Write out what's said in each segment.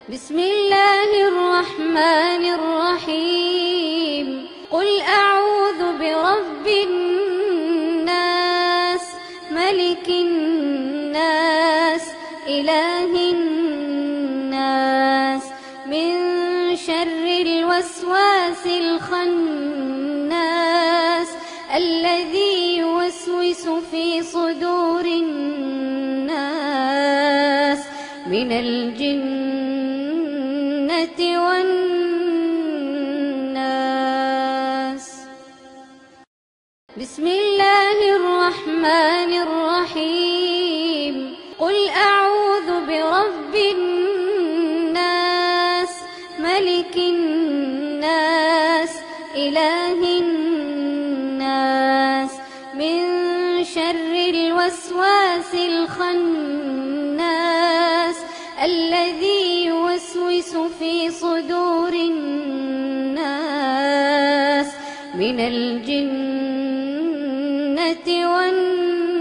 بسم الله الرحمن الرحيم. قل أعوذ برب الناس، ملك الناس، إله الناس، من شر الوسواس الخناس، الذي يوسوس في صدور الناس من الجنة والناس. بسم الله الرحمن الرحيم. قل أعوذ برب الناس، ملك الناس، إله الناس، من شر الوسواس الخناس، الذي يوسوس في صدور الناس من الجنة والناس.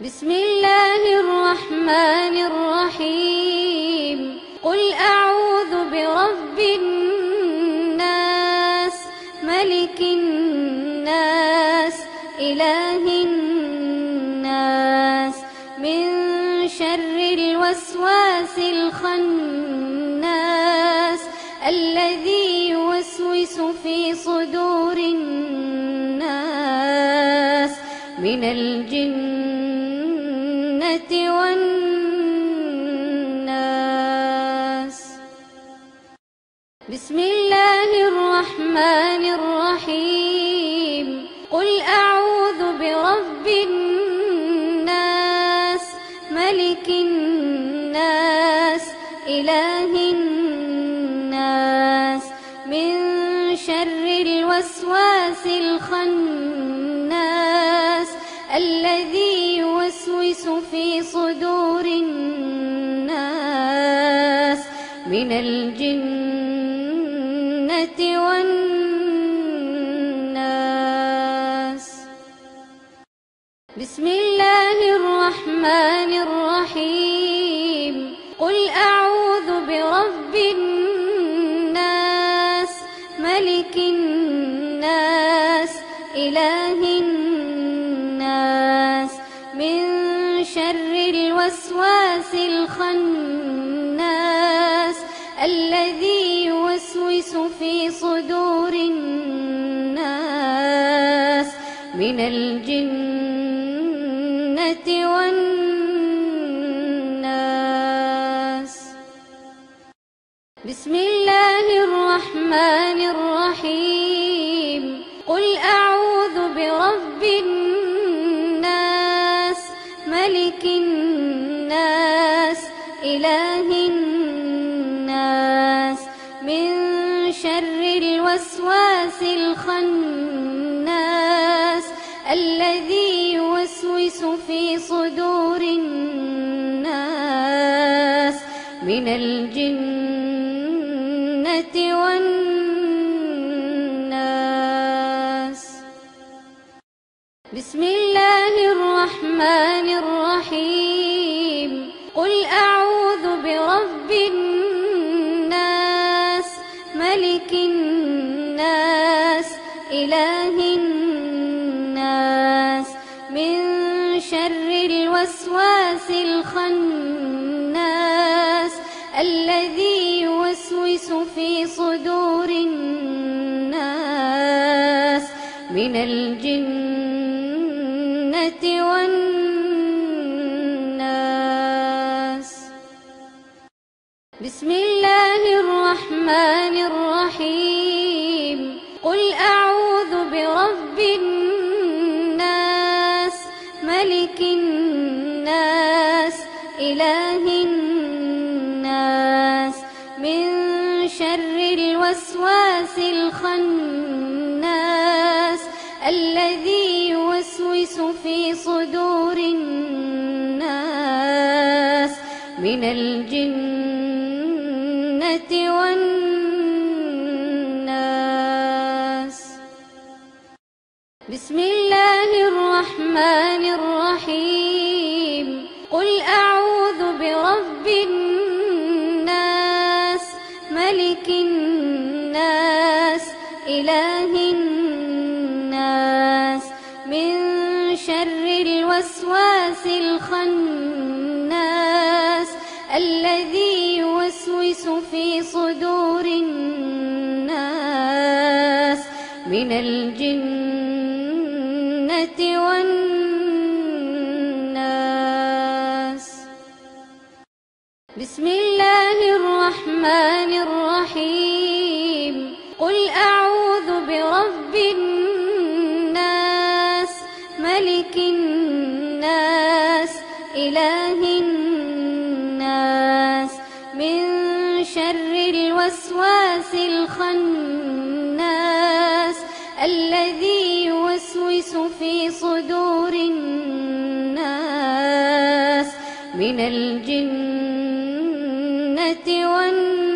بسم الله الرحمن الرحيم. قل أعوذ برب الناس، ملك الناس، إله الناس، من شر الوسواس الخناس، الذي يوسوس في صدور الناس من الجنة والناس. بسم الله الرحمن الرحيم. قل أعوذ برب الناس، ملك الناس، إله الناس، من شر الوسواس الخناس، الذي يوسوس في صدور الناس من الجنة والناس. بسم الله الرحمن الرحيم. قل أعوذ برب الناس، ملك الناس، إله الناس، من شر الوسواس الخناس، الذي يوسوس في صدور الناس من الجنة والناس. بسم الله الرحمن الرحيم. قل أعوذ برب الناس، ملك الناس، إله الناس، من شر الوسواس الخناس، الذي يوسوس في صدور الناس من الجنة والناس. بسم الله الرحمن الرحيم. قل أعوذ برب الناس، ملك الناس، إله الناس، من شر الوسواس الخناس، الذي يوسوس في صدور الناس من الجنة والناس. بسم الله الرحمن الرحيم. قل أعوذ برب الناس، ملك الناس، إله الناس، من شر الوسواس الخناس، الذي يوسوس في صدور الناس من الجنة والناس. بسم الله الرحمن الرحيم. قل قل أعوذ برب الناس ملك الناس إله الناس من شر الوسواس الخناس الذي يوسوس في صدور الناس من الجنة والناس. بسم الله الرحمن الرحيم. قل أعوذ برب الناس ملك الناس إله الناس من شر الوسواس الخناس الذي يوسوس في صدور الناس من الجنة والناس.